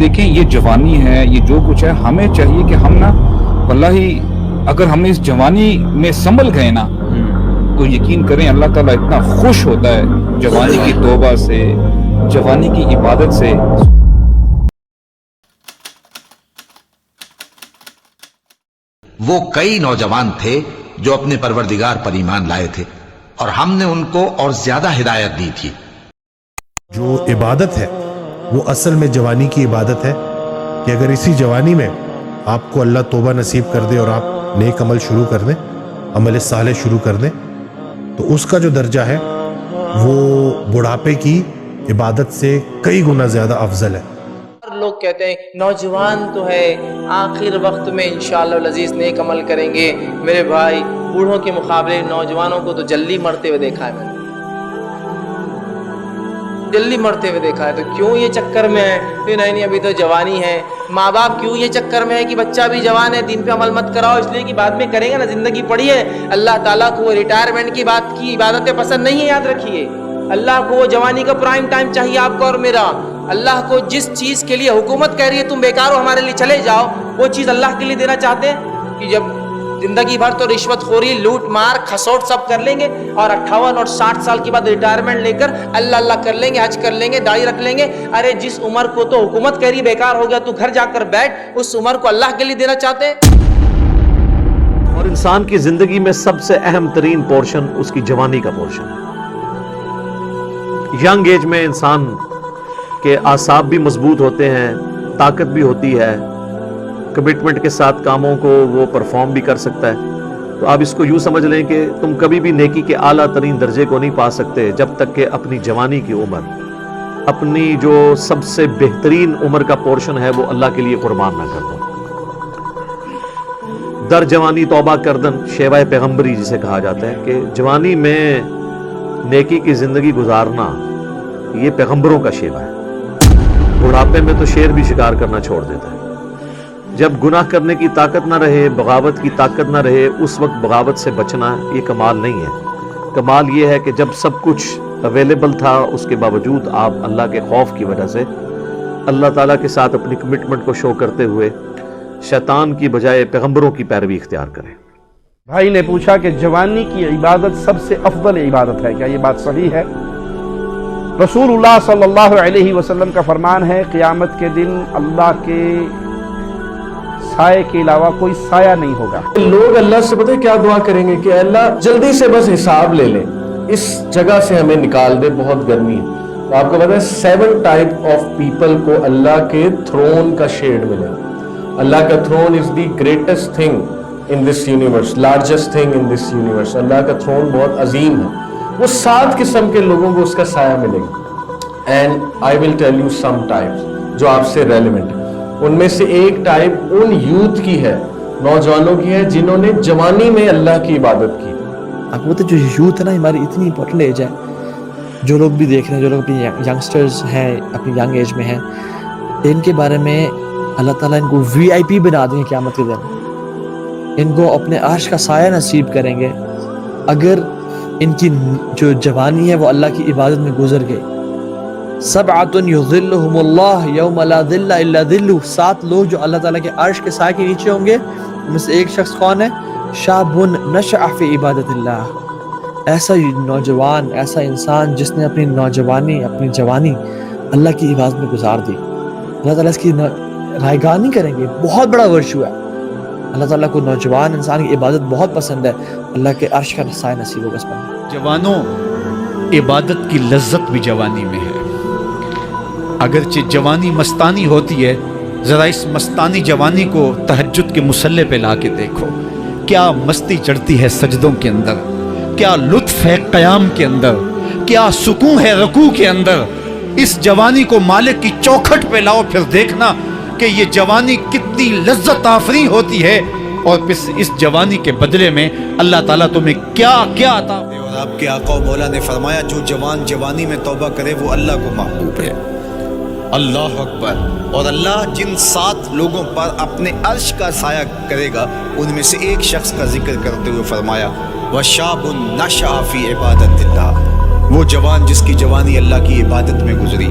دیکھیں یہ جوانی ہے، یہ جو کچھ ہے، ہمیں چاہیے کہ ہم نا واللہ اگر ہم اس جوانی میں سنبھل گئے نا تو یقین کریں اللہ تعالیٰ اتنا خوش ہوتا ہے جوانی کی توبہ سے، جوانی کی عبادت سے۔ وہ کئی نوجوان تھے جو اپنے پروردگار پر ایمان لائے تھے اور ہم نے ان کو اور زیادہ ہدایت دی تھی۔ جو عبادت ہے وہ اصل میں جوانی کی عبادت ہے کہ اگر اسی جوانی میں آپ کو اللہ توبہ نصیب کر دے اور آپ نیک عمل شروع کر دیں، عمل صالح شروع کر دیں، تو اس کا جو درجہ ہے وہ بڑھاپے کی عبادت سے کئی گنا زیادہ افضل ہے۔ لوگ کہتے ہیں نوجوان تو ہے، آخر وقت میں انشاءاللہ العزیز نیک عمل کریں گے۔ میرے بھائی، بوڑھوں کے مقابلے نوجوانوں کو تو جلدی مرتے ہوئے دیکھا ہے میں نے، جلدی مرتے ہوئے دیکھا ہے۔ تو کیوں یہ چکر میں ہے کہ نہیں ابھی تو جوانی ہے؟ ماں باپ کیوں یہ چکر میں ہے کہ بچہ بھی جوان ہے، دین پہ عمل مت کراؤ؟ اس لیے کہ بعد میں کریں گے نا، زندگی پڑی ہے۔ اللہ تعالیٰ کو ریٹائرمنٹ کی بات کی عبادتیں پسند نہیں ہے، یاد رکھیے۔ اللہ کو جوانی کا پرائم ٹائم چاہیے، آپ کو اور میرا۔ اللہ کو جس چیز کے لیے حکومت کہہ رہی ہے تم بیکار ہو ہمارے لیے چلے جاؤ، وہ چیز اللہ کے لیے دینا چاہتے ہیں کہ جب زندگی بھر تو رشوت خوری، لوٹ مار، کھسوٹ سب کر لیں گے اور 58 اور 60 سال کے بعد ریٹائرمنٹ لے کر اللہ اللہ کر لیں گے، حج کر لیں گے، داڑھی رکھ لیں گے۔ ارے جس عمر کو تو حکومت کہہ رہی بیکار ہو گیا تو گھر جا کر بیٹھ، اس عمر کو اللہ کے لیے دینا چاہتے ہیں۔ اور انسان کی زندگی میں سب سے اہم ترین پورشن اس کی جوانی کا پورشن ہے۔ ینگ ایج میں انسان کے اعصاب بھی مضبوط ہوتے ہیں، طاقت بھی ہوتی ہے، کمٹمنٹ کے ساتھ کاموں کو وہ پرفارم بھی کر سکتا ہے۔ تو آپ اس کو یوں سمجھ لیں کہ تم کبھی بھی نیکی کے اعلیٰ ترین درجے کو نہیں پا سکتے جب تک کہ اپنی جوانی کی عمر، اپنی جو سب سے بہترین عمر کا پورشن ہے وہ اللہ کے لیے قربان نہ کر دو۔ در جوانی توبہ کردن، شیوہ پیغمبری جسے کہا جاتا ہے کہ جوانی میں نیکی کی زندگی گزارنا، یہ پیغمبروں کا شیوہ ہے۔ بڑھاپے میں تو شیر بھی شکار کرنا چھوڑ دیتا ہے۔ جب گناہ کرنے کی طاقت نہ رہے، بغاوت کی طاقت نہ رہے، اس وقت بغاوت سے بچنا یہ کمال نہیں ہے۔ کمال یہ ہے کہ جب سب کچھ اویلیبل تھا اس کے باوجود آپ اللہ کے خوف کی وجہ سے اللہ تعالیٰ کے ساتھ اپنی کمٹمنٹ کو شو کرتے ہوئے شیطان کی بجائے پیغمبروں کی پیروی اختیار کریں۔ بھائی نے پوچھا کہ جوانی کی عبادت سب سے افضل عبادت ہے، کیا یہ بات صحیح ہے؟ رسول اللہ صلی اللہ علیہ وسلم کا فرمان ہے، قیامت کے دن اللہ کے سائے کے علاوہ کوئی سایہ نہیں ہوگا۔ لوگ اللہ سے پتہ ہے کیا دعا کریں گے کہ اللہ جلدی سے بس حساب لے لے، اس جگہ سے ہمیں نکال دے، بہت گرمی ہے۔ تو آپ کو پتہ ہے 7 ٹائپ آف پیپل کو اللہ کے تھرون کا شیڈ ملے۔ اللہ کا throne is the greatest thing in this universe, largest thing in this universe. Allah کا تھرون بہت عظیم ہے، وہ 7 قسم کے لوگوں کو اس کا سایہ ملے گا۔ And I will tell you some types جو آپ سے ریلیونٹ ہے۔ ان میں سے ایک ٹائپ ان یوتھ کی ہے، نوجوانوں کی ہے جنہوں نے جوانی میں اللہ کی عبادت کی۔ آپ کو پتہ ہے جو یوتھ ہے نا، ہماری اتنی امپورٹنٹ ایج ہے، جو لوگ بھی دیکھ رہے ہیں، جو لوگ اپنی ینگسٹرز ہیں، اپنی ینگ ایج میں ہیں، ان کے بارے میں اللہ تعالیٰ ان کو VIP بنا دیں گے قیامت کے دن، ان کو اپنے عرش کا سایہ نصیب کریں گے اگر ان کی جو جوانی ہے وہ اللہ کی عبادت میں گزر گئی۔ 7 یظلہم اللہ یوم لا ظل الا ظلہ، 7 لوگ جو اللہ تعالیٰ کے عرش کے سائے کے نیچے ہوں گے، ان میں سے ایک شخص کون ہے؟ شاب نشأ فی عبادت اللہ، ایسا نوجوان، ایسا انسان جس نے اپنی نوجوانی، اپنی جوانی اللہ کی عبادت میں گزار دی۔ اللہ تعالیٰ اس کی رائیگاہ نہیں کریں گے، بہت بڑا ورچو ہے۔ اللہ تعالیٰ کو نوجوان انسان کی عبادت بہت پسند ہے، اللہ کے عرش کا سایہ نصیب ہوگا اس پر۔ جوانوں، عبادت کی لذت بھی جوانی میں ہے۔ اگرچہ جوانی مستانی ہوتی ہے، ذرا اس مستانی جوانی کو تہجد کے مصلے پہ لا کے دیکھو، کیا مستی چڑھتی ہے سجدوں کے اندر، کیا لطف ہے قیام کے اندر، کیا سکون ہے رکوع کے اندر۔ اس جوانی کو مالک کی چوکھٹ پہ لاؤ، پھر دیکھنا کہ یہ جوانی کتنی لذت آفریں ہوتی ہے، اور پھر اس جوانی کے بدلے میں اللہ تعالیٰ تمہیں کیا کیا عطا۔ اور آپ کے آقا و مولا نے فرمایا جو جوان جوانی میں توبہ کرے وہ اللہ کو محبوب ہے۔ اللہ اکبر۔ اور اللہ جن 7 لوگوں پر اپنے عرش کا سایہ کرے گا ان میں سے ایک شخص کا ذکر کرتے ہوئے فرمایا وَشَابٌ نَشَأَ فِي عِبَادَتِ اللَّهِ، وہ جوان جس کی جوانی اللہ کی عبادت میں گزری۔